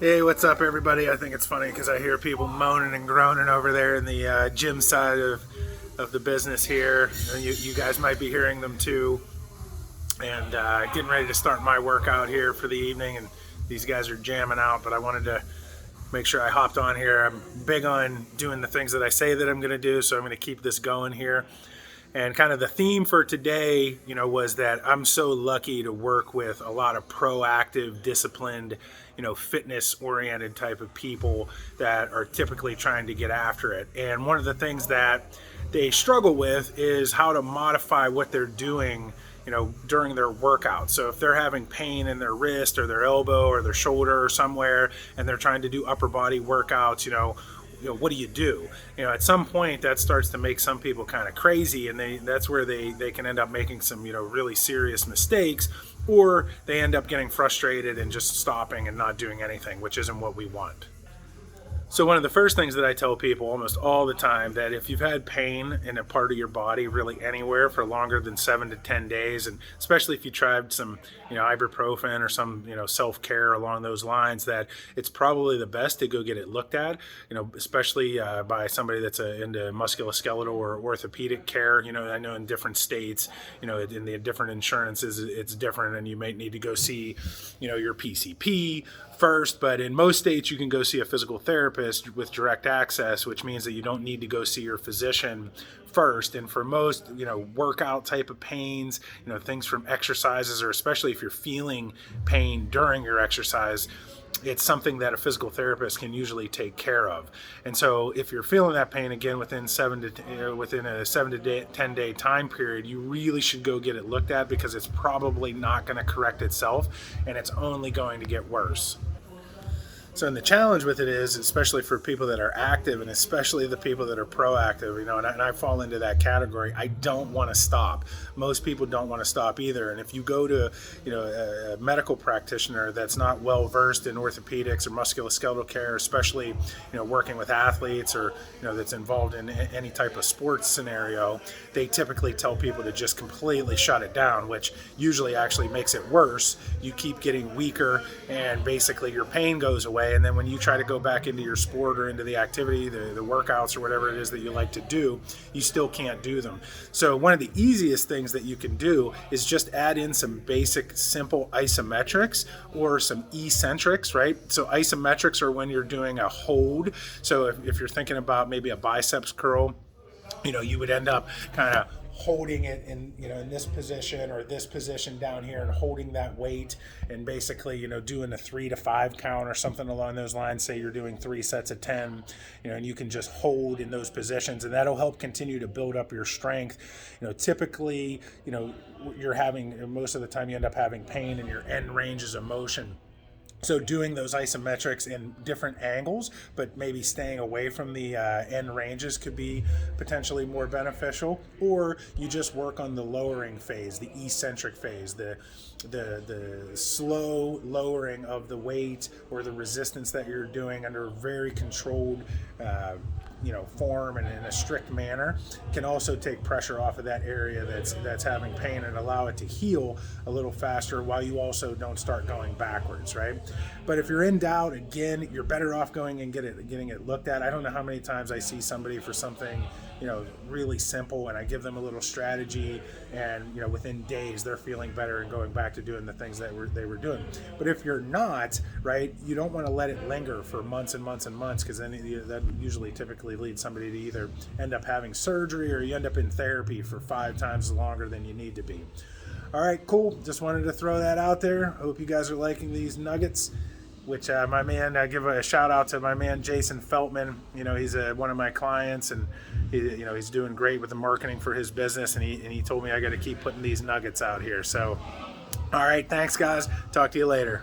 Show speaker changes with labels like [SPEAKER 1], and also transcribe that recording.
[SPEAKER 1] Hey, what's up, everybody? I think it's funny because I hear people moaning and groaning over there in the gym side of the business here. And you guys might be hearing them too. And getting ready to start my workout here for the evening, and these guys are jamming out. But I wanted to make sure I hopped on here. I'm big on doing the things that I say that I'm going to do, so I'm going to keep this going here. And kind of the theme for today, was that I'm so lucky to work with a lot of proactive, disciplined, fitness oriented type of people that are typically trying to get after it. And one of the things that they struggle with is how to modify what they're doing during their workout. So if they're having pain in their wrist or their elbow or their shoulder or somewhere, and they're trying to do upper body workouts, what do you do? At some point that starts to make some people kind of crazy, and that's where they can end up making some really serious mistakes, or they end up getting frustrated and just stopping and not doing anything, which isn't what we want. So one of the first things that I tell people almost all the time, that if you've had pain in a part of your body really anywhere for longer than 7 to 10 days, and especially if you tried some ibuprofen or some self-care along those lines, that it's probably the best to go get it looked at, especially by somebody that's into musculoskeletal or orthopedic care. I know in different states, in the different insurances, it's different, and you might need to go see your PCP first, but in most states you can go see a physical therapist with direct access, which means that you don't need to go see your physician first. And for most workout type of pains, things from exercises, or especially if you're feeling pain during your exercise, it's something that a physical therapist can usually take care of. And so if you're feeling that pain again within a 7 to 10 day time period, you really should go get it looked at, because it's probably not going to correct itself, and it's only going to get worse. So, and the challenge with it is, especially for people that are active, and especially the people that are proactive, and I fall into that category. I don't want to stop. Most people don't want to stop either. And if you go to, a medical practitioner that's not well versed in orthopedics or musculoskeletal care, especially, working with athletes, or, that's involved in any type of sports scenario, they typically tell people to just completely shut it down, which usually actually makes it worse. You keep getting weaker, and basically your pain goes away. And then when you try to go back into your sport or into the activity, the workouts or whatever it is that you like to do, you still can't do them. So one of the easiest things that you can do is just add in some basic, simple isometrics or some eccentrics, right? So isometrics are when you're doing a hold. So if you're thinking about maybe a biceps curl, you would end up kind of holding it in this position or this position down here, and holding that weight, and basically doing a 3 to 5 count or something along those lines. Say you're doing 3 sets of 10, and you can just hold in those positions, and that'll help continue to build up your strength. Typically, you're having, most of the time you end up having pain in your end ranges of motion. So doing those isometrics in different angles, but maybe staying away from the end ranges, could be potentially more beneficial. Or you just work on the lowering phase, the eccentric phase, the slow lowering of the weight or the resistance that you're doing under a very controlled form and in a strict manner, can also take pressure off of that area that's having pain, and allow it to heal a little faster, while you also don't start going backwards, right? But if you're in doubt, again, you're better off going and getting it looked at. I don't know how many times I see somebody for something really simple, and I give them a little strategy, and within days they're feeling better and going back to doing the things that they were doing. But if you're not, right, you don't want to let it linger for months and months and months, because then that usually typically leads somebody to either end up having surgery, or you end up in therapy for 5 times longer than you need to be. All right, cool. Just wanted to throw that out there. I hope you guys are liking these nuggets. Which my man, I give a shout out to my man Jason Feltman. He's one of my clients, and he's doing great with the marketing for his business. And he told me I got to keep putting these nuggets out here. So, all right, thanks guys. Talk to you later.